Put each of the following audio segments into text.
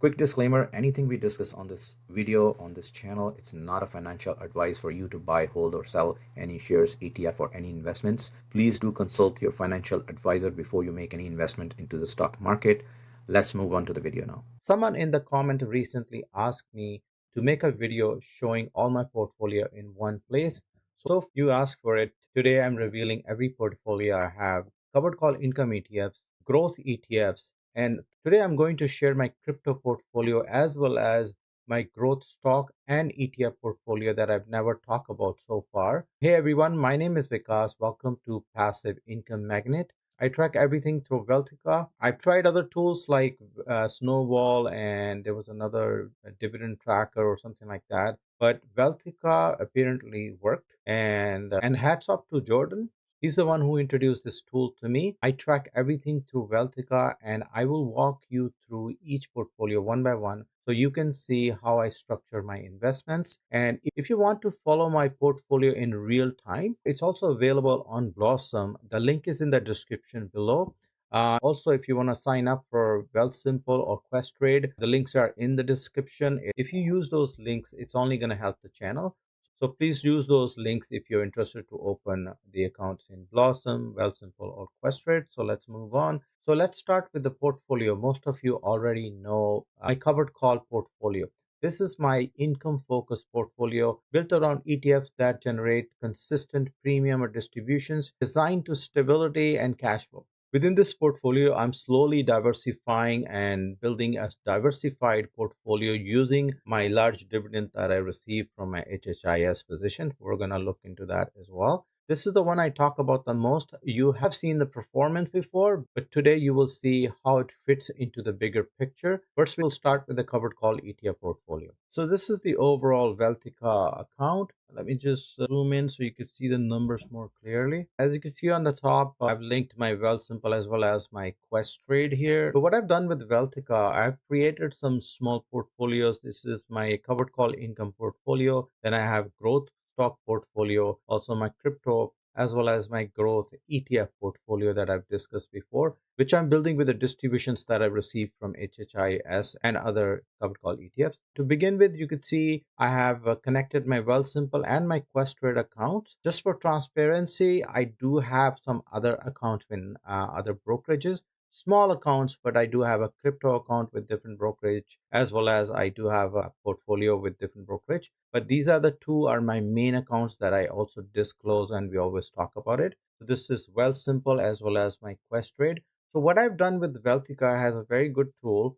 Quick disclaimer, anything we discuss on this video, on this channel, it's not a financial advice for you to buy, hold, or sell any shares, ETF, or any investments. Please do consult your financial advisor before you make any investment into the stock market. Let's move on to the video now. Someone in the comment recently asked me to make a video showing all my portfolio in one place. So if you ask for it, today I'm revealing every portfolio I have, covered call income ETFs, growth ETFs, and today I'm going to share my crypto portfolio as well as my growth stock and ETF portfolio that I've never talked about so far. Hey everyone, my name is Vikas. Welcome to Passive Income Magnet. I track everything through Wealthica. I've tried other tools like Snowball, and there was another dividend tracker or something like that. But Wealthica apparently worked, and hats off to Jordan. He's the one who introduced this tool to me. I track everything through Wealthica, and I will walk you through each portfolio one by one so you can see how I structure my investments. And if you want to follow my portfolio in real time, it's also available on Blossom. The link is in the description below. Also, if you want to sign up for Wealthsimple or Questrade, the links are in the description. If you use those links, it's only going to help the channel. So please use those links if you're interested to open the accounts in Blossom, Wealthsimple, or Questrade. So let's move on. So let's start with the portfolio. Most of you already know my covered call portfolio. This is my income focused portfolio built around ETFs that generate consistent premium or distributions designed to stability and cash flow. Within this portfolio, I'm slowly diversifying and building a diversified portfolio using my large dividend that I received from my HHIS position. We're going to look into that as well. This is the one I talk about the most. You have seen the performance before, but today you will see how it fits into the bigger picture. First, we'll start with the covered call ETF portfolio. So this is the overall Wealthica account. Let me just zoom in so you can see the numbers more clearly. As you can see on the top, I've linked my Wealthsimple as well as my Questrade here. So what I've done with Wealthica, I've created some small portfolios. This is my covered call income portfolio. Then I have growth stock portfolio, also my crypto, as well as my growth ETF portfolio that I've discussed before, which I'm building with the distributions that I've received from HHIS and other covered call ETFs. To begin with, you could see I have connected my Wealthsimple and my Questrade accounts. Just for transparency, I do have some other accounts in other brokerages, small accounts, but I do have a crypto account with different brokerage, as well as I do have a portfolio with different brokerage. But these are the two are my main accounts that I also disclose, and we always talk about it. So this is Wealthsimple as well as my Questrade. So what I've done with Wealthica has a very good tool.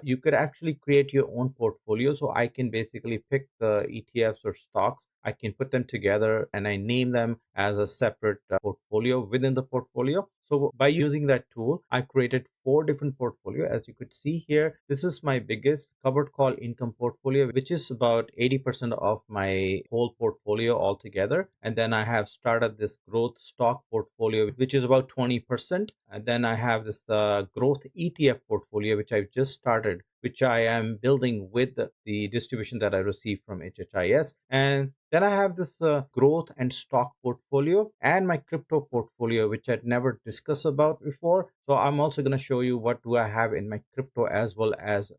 You could actually create your own portfolio. So I can basically pick the ETFs or stocks. I can put them together and I name them as a separate portfolio within the portfolio. So by using that tool, I created 4 different portfolio. As you could see here, this is my biggest covered call income portfolio, which is about 80% of my whole portfolio altogether. And then I have started this growth stock portfolio, which is about 20%. And then I have this growth ETF portfolio, which I've just started, which I am building with the distribution that I received from HHIS. And then I have this growth and stock portfolio and my crypto portfolio, which I'd never discussed about before. So I'm also going to show you what do I have in my crypto as well as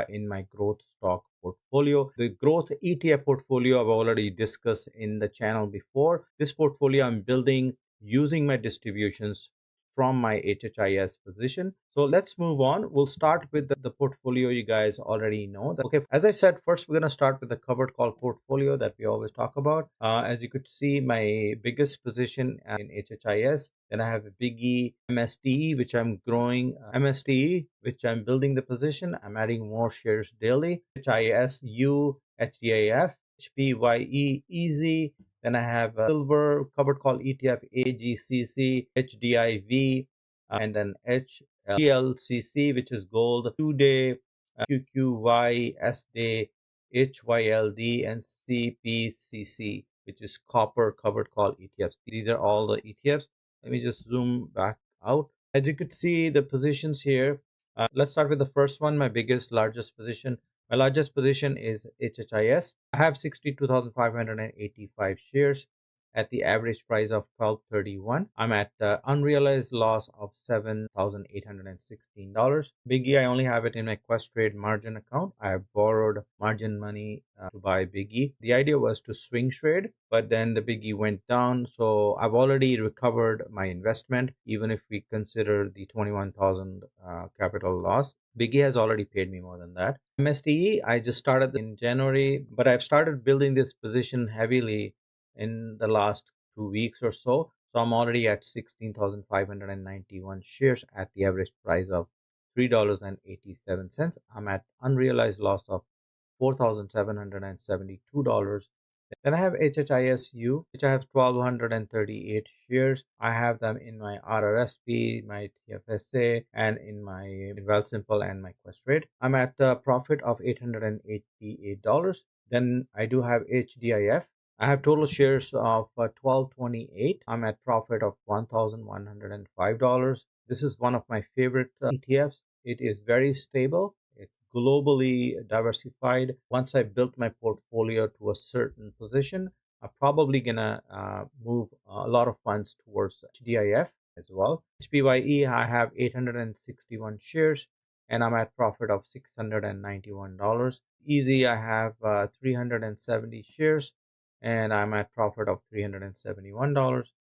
in my growth stock portfolio. The growth ETF portfolio I've already discussed in the channel before. This portfolio I'm building using my distributions from my HHIS position. So let's move on. We'll start with the portfolio you guys already know. Okay, as I said, first we're going to start with the covered call portfolio that we always talk about. As you could see, my biggest position in HHIS. Then I have a biggie MSTE, which I'm growing. MSTE, which I'm building the position. I'm adding more shares daily. HISU, HDIF, HPYE, Easy. Then I have silver covered call ETF, AGCC, HDIV, and then HLCC, which is gold, today, QQY, SDAY, HYLD, and CPCC, which is copper covered call ETFs. These are all the ETFs. Let me just zoom back out. As you could see the positions here, let's start with the first one, my biggest, largest position. My largest position is HHIS. I have 62,585 shares. at the average price of 12.31. I'm at unrealized loss of $7,816. Biggie, I only have it in my Questrade margin account. I have borrowed margin money to buy Biggie. The idea was to swing trade, but then the Biggie went down, so I've already recovered my investment, even if we consider the 21,000 capital loss. Biggie has already paid me more than that. MSTE, I just started in January, but I've started building this position heavily in the last 2 weeks or so. So I'm already at 16,591 shares at the average price of $3.87. I'm at unrealized loss of $4,772. Then I have HHISU, which I have 1,238 shares. I have them in my RRSP, my TFSA, and in my Wealthsimple and my Questrade. I'm at a profit of $888. Then I do have HDIF. I have total shares of 1228. I'm at profit of $1,105. This is one of my favorite ETFs. It is very stable. It's globally diversified. Once I built my portfolio to a certain position, I'm probably gonna move a lot of funds towards HDIF as well. HPYE, I have 861 shares and I'm at profit of $691. Easy, I have 370 shares and I'm at profit of $371.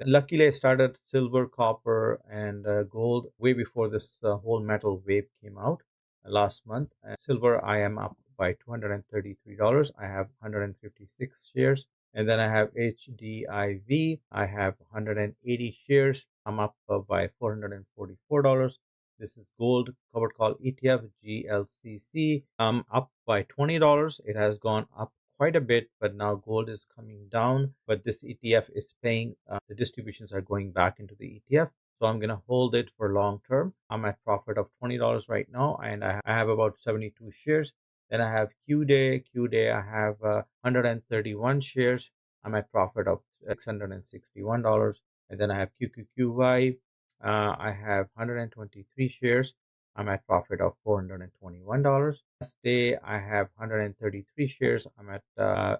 Luckily, I started silver, copper, and gold way before this whole metal wave came out last month. Silver, I am up by $233. I have 156 shares. And then I have HDIV. I have 180 shares. I'm up by $444. This is gold covered call ETF GLCC. I'm up by $20. It has gone up quite a bit, but now gold is coming down. But this ETF is paying, the distributions are going back into the ETF. So I'm going to hold it for long term. I'm at profit of $20 right now, and I have about 72 shares. Then I have QDay. QDay, I have 131 shares. I'm at profit of $661. And then I have QQQY. I have 123 shares. I'm at profit of $421. Last day, I have 133 shares. I'm at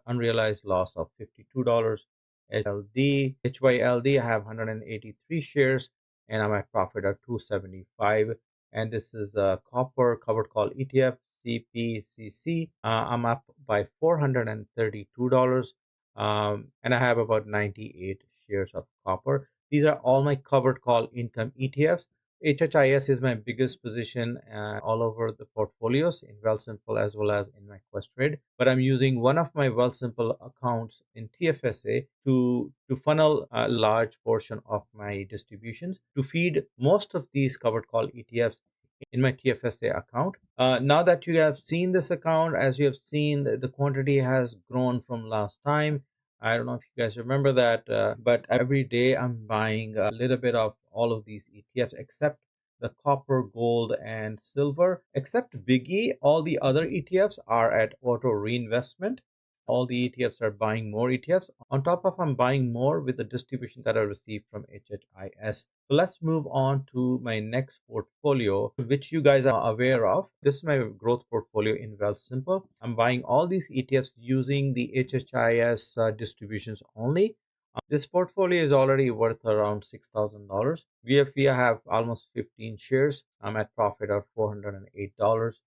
unrealized loss of $52. HYLD, I have 183 shares and I'm at profit of 275. And this is a copper covered call ETF, CPCC. I'm up by $432. And I have about 98 shares of copper. These are all my covered call income ETFs. HHIS is my biggest position all over the portfolios in Wealthsimple as well as in my Questrade. But I'm using one of my Wealthsimple accounts in TFSA to funnel a large portion of my distributions to feed most of these covered call ETFs in my TFSA account. Now that you have seen this account, as you have seen, the quantity has grown from last time. I don't know if you guys remember that, but every day I'm buying a little bit of all of these ETFs except the copper, gold, and silver. Except Biggie, all the other ETFs are at auto reinvestment. All the ETFs are buying more ETFs. On top of I'm buying more with the distribution that I received from HHIS. So let's move on to my next portfolio, which you guys are aware of. This is my growth portfolio in Wealthsimple. I'm buying all these ETFs using the HHIS distributions only. This portfolio is already worth around $6,000. VFV, I have almost 15 shares. I'm at profit of $408.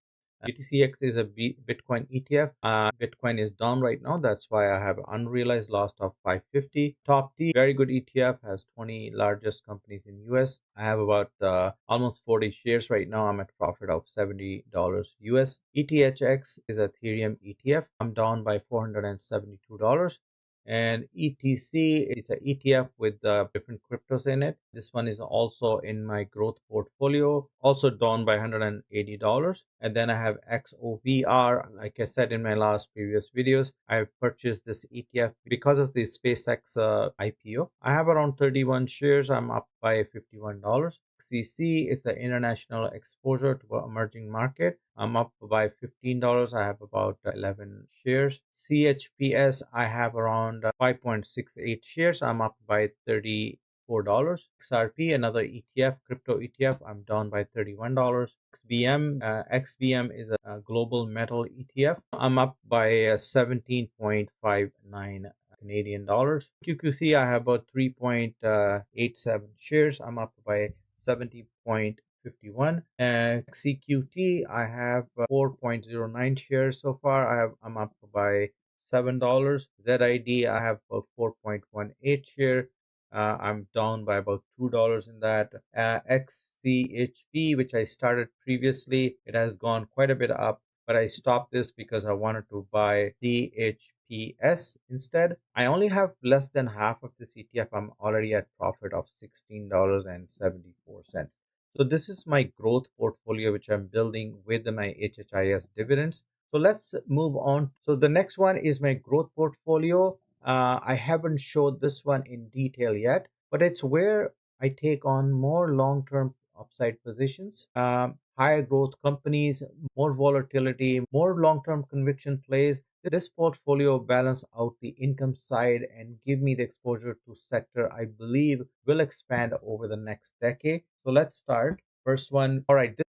BTCX is a Bitcoin ETF. Bitcoin is down right now. That's why I have unrealized loss of 550. Top T, very good ETF, has 20 largest companies in US. I have about almost 40 shares right now. I'm at profit of $70 US. ETHX is Ethereum ETF. I'm down by $472. And ETC is an ETF with different cryptos in it. This one is also in my growth portfolio, also down by $180. And then I have XOVR. Like I said in my last previous videos, I purchased this ETF because of the SpaceX IPO. I have around 31 shares. I'm up by $51. XCC, it's an international exposure to an emerging market. I'm up by $15. I have about 11 shares. CHPS, I have around 5.68 shares. I'm up by $34. XRP, another ETF, crypto ETF, I'm down by $31. XBM is a global metal ETF. I'm up by 17.59 Canadian dollars. QQC, I have about 3.87 shares. I'm up by 70.51. And CQT, I have 4.09 shares so far. I'm up by $7. ZID, I have about 4.18 share. I'm down by about $2 in that. XCHP, which I started previously, it has gone quite a bit up, but I stopped this because I wanted to buy CHPS instead. I only have less than half of this ETF. I'm already at profit of $16.74. So this is my growth portfolio, which I'm building with my HHIS dividends. So let's move on. So the next one is my growth portfolio. I haven't showed this one in detail yet, but it's where I take on more long-term upside positions, higher growth companies, more volatility, more long-term conviction plays. This portfolio balance out the income side and give me the exposure to sector I believe will expand over the next decade. So let's start. First one, all right, this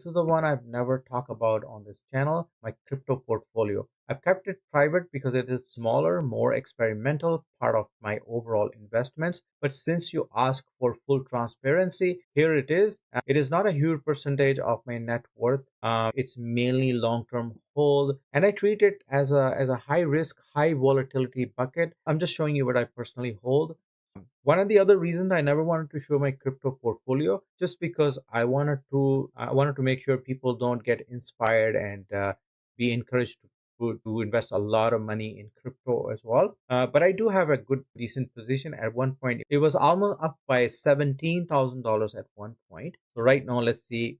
is the one I've never talked about on this channel, my crypto portfolio. I've kept it private because it is smaller, more experimental part of my overall investments. But since you ask for full transparency, here it is. It is not a huge percentage of my net worth. It's mainly long-term hold, and I treat it as a high risk, high volatility bucket. I'm just showing you what I personally hold. One of the other reasons I never wanted to show my crypto portfolio, just because I wanted to make sure people don't get inspired and be encouraged to invest a lot of money in crypto as well. But I do have a good decent position. At one point, it was almost up by $17,000 at one point. So right now, let's see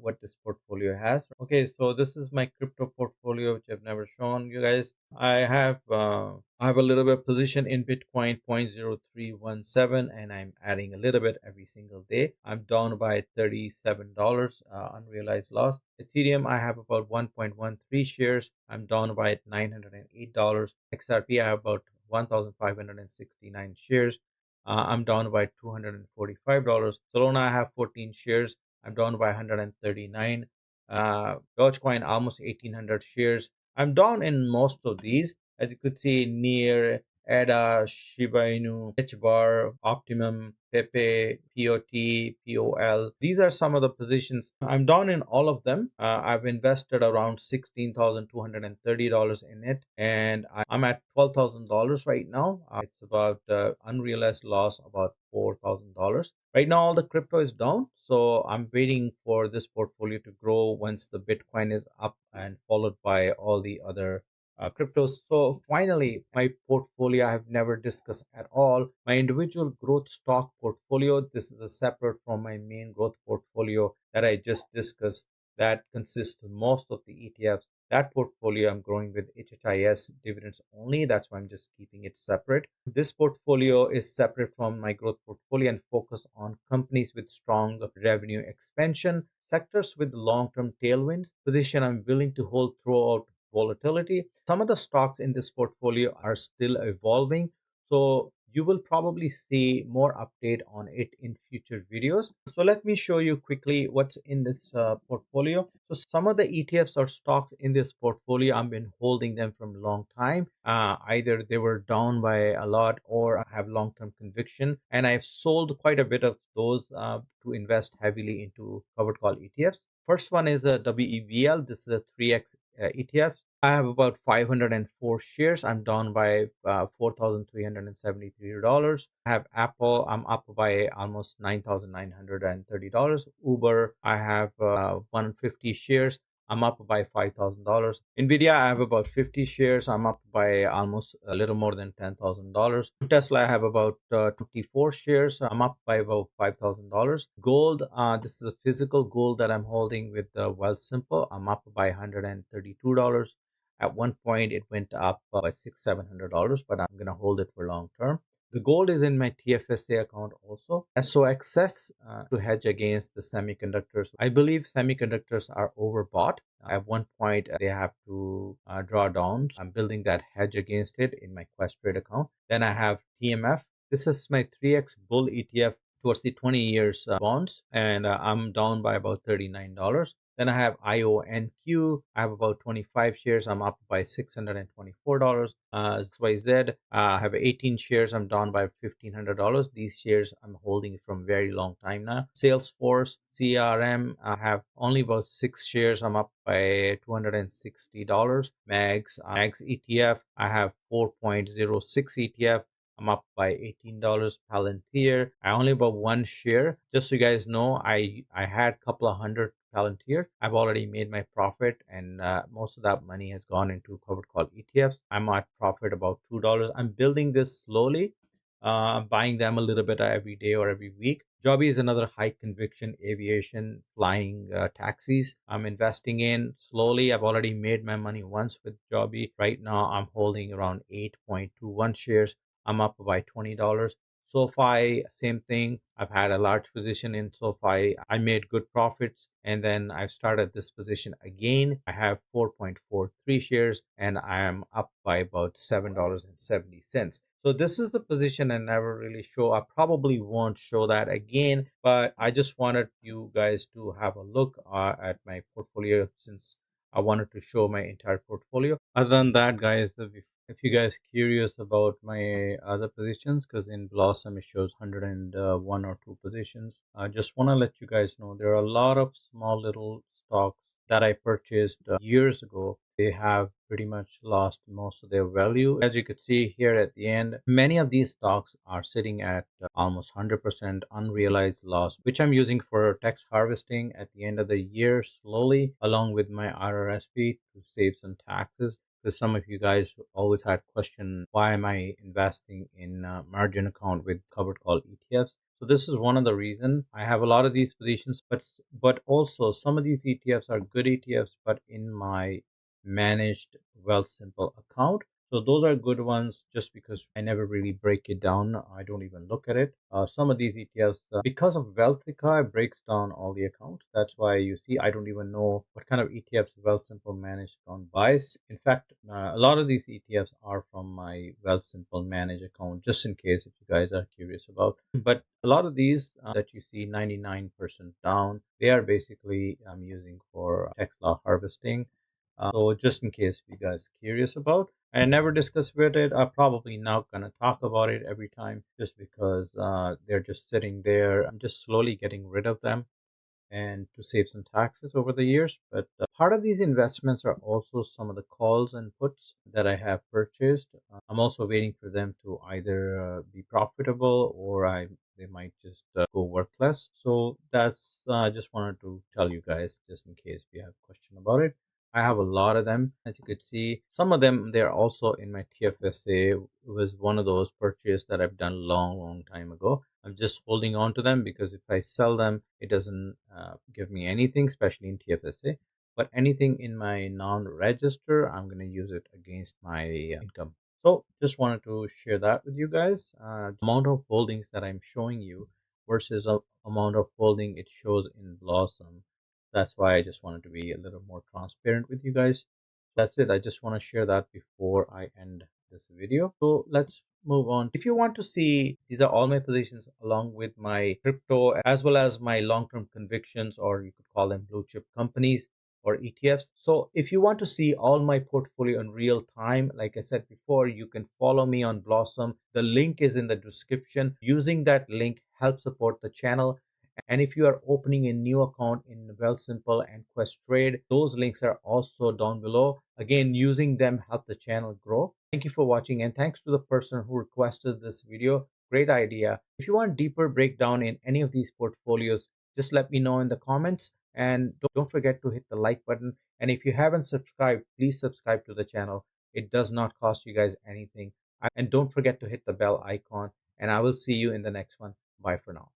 what this portfolio has. Okay, so this is my crypto portfolio, which I've never shown you guys. I have a little bit position in Bitcoin 0.0317, and I'm adding a little bit every single day. I'm down by $37 unrealized loss. Ethereum, I have about 1.13 shares. I'm down by $908. XRP, I have about 1,569 shares. I'm down by $245. Solana, I have 14 shares. I'm down by 139. Dogecoin, almost 1,800 shares. I'm down in most of these. As you could see, near ADA, Shiba Inu, HBAR, Optimum, Pepe, POT, POL. These are some of the positions. I'm down in all of them. I've invested around $16,230 in it, and I'm at $12,000 right now. It's about unrealized loss about $4,000. Right now, all the crypto is down, so I'm waiting for this portfolio to grow once the Bitcoin is up and followed by all the other cryptos. So finally, my portfolio I have never discussed at all. My individual growth stock portfolio. This is a separate from my main growth portfolio that I just discussed. That consists most of the ETFs. That portfolio I'm growing with HHIS dividends only. That's why I'm just keeping it separate. This portfolio is separate from my growth portfolio and focus on companies with strong revenue expansion, sectors with long-term tailwinds, position I'm willing to hold throughout volatility. Some of the stocks in this portfolio are still evolving, so you will probably see more update on it in future videos. So let me show you quickly what's in this portfolio. So some of the ETFs or stocks in this portfolio, I've been holding them from a long time. Either they were down by a lot or I have long-term conviction, and I've sold quite a bit of those to invest heavily into covered call ETFs. First one is a WEVL. This is a 3x ETF. I have about 504 shares. I'm down by $4,373. I have Apple. I'm up by almost $9,930. Uber, I have 150 shares. I'm up by $5,000. Nvidia, I have about 50 shares. I'm up by almost a little more than $10,000. Tesla, I have about 24 shares. I'm up by about $5,000. Gold, this is a physical gold that I'm holding with Wealthsimple. I'm up by $132. At one point, it went up by $700, but I'm going to hold it for long term. The gold is in my TFSA account also. So access to hedge against the semiconductors. I believe semiconductors are overbought. At one point, they have to draw down. I'm building that hedge against it in my Questrade account. Then I have TMF. This is my 3x bull ETF towards the 20 years bonds, and I'm down by about $39. Then I have IONQ. I have about 25 shares. I'm up by $624. XYZ. I have 18 shares. I'm down by $1,500. These shares I'm holding from very long time now. Salesforce, CRM. I have only about 6 shares. I'm up by $260. Mags ETF. I have 4.06 ETF. I'm up by $18. Palantir. I only bought one share. Just so you guys know, I had a couple of hundred Palantir. I've already made my profit, and most of that money has gone into covered call ETFs. I'm at profit about $2. I'm building this slowly, buying them a little bit every day or every week. Joby is another high conviction aviation flying taxis. I'm investing in slowly. I've already made my money once with Joby. Right now, I'm holding around 8.21 shares. I'm up by $20. SoFi, same thing. I've had a large position in SoFi. I made good profits, and then I've started this position again. I have 4.43 shares, and I am up by about $7.70. So this is the position I never really show. I probably won't show that again, but I just wanted you guys to have a look at my portfolio, since I wanted to show my entire portfolio. Other than that, guys, if you guys curious about my other positions, because in Blossom it shows 101 or 2 positions, I just want to let you guys know there are a lot of small little stocks that I purchased years ago. They have pretty much lost most of their value. As you could see here at the end, many of these stocks are sitting at almost 100% unrealized loss, which I'm using for tax harvesting at the end of the year slowly, along with my RRSP to save some taxes. Because some of you guys always had question, why am I investing in margin account with covered call ETFs? So this is one of the reason I have a lot of these positions, but also some of these ETFs are good ETFs, but in my managed Wealthsimple account. So those are good ones just because I never really break it down. I don't even look at it. Some of these ETFs, because of Wealthica, it breaks down all the accounts. That's why you see I don't even know what kind of ETFs Wealthsimple managed account buys. In fact, a lot of these ETFs are from my Wealthsimple managed account, just in case if you guys are curious about. But a lot of these that you see 99% down, they are basically using for tax law harvesting. So just in case if you guys curious about, I never discuss with it. I'm probably not gonna talk about it every time just because they're just sitting there. I'm just slowly getting rid of them and to save some taxes over the years. But part of these investments are also some of the calls and puts that I have purchased. I'm also waiting for them to either be profitable or they might just go worthless. So that's I just wanted to tell you guys just in case you have a question about it. I have a lot of them, as you could see. Some of them they're also in my TFSA. It was one of those purchases that I've done long time ago. I'm just holding on to them because if I sell them, it doesn't give me anything, especially in TFSA. But anything in my non-register, I'm going to use it against my income. So just wanted to share that with you guys. Amount of holdings that I'm showing you versus amount of holding it shows in Blossom. That's why I just wanted to be a little more transparent with you guys. That's it. I just want to share that before I end this video. So let's move on. If you want to see, these are all my positions along with my crypto as well as my long-term convictions, or you could call them blue chip companies or ETFs. So if you want to see all my portfolio in real time, like I said before, you can follow me on Blossom. The link is in the description. Using that link helps support the channel. And if you are opening a new account in Wealthsimple and Questrade, those links are also down below. Again, using them help the channel grow. Thank you for watching, and thanks to the person who requested this video. Great idea. If you want deeper breakdown in any of these portfolios, just let me know in the comments, and don't forget to hit the like button. And if you haven't subscribed, please subscribe to the channel. It does not cost you guys anything. And don't forget to hit the bell icon, and I will see you in the next one. Bye for now.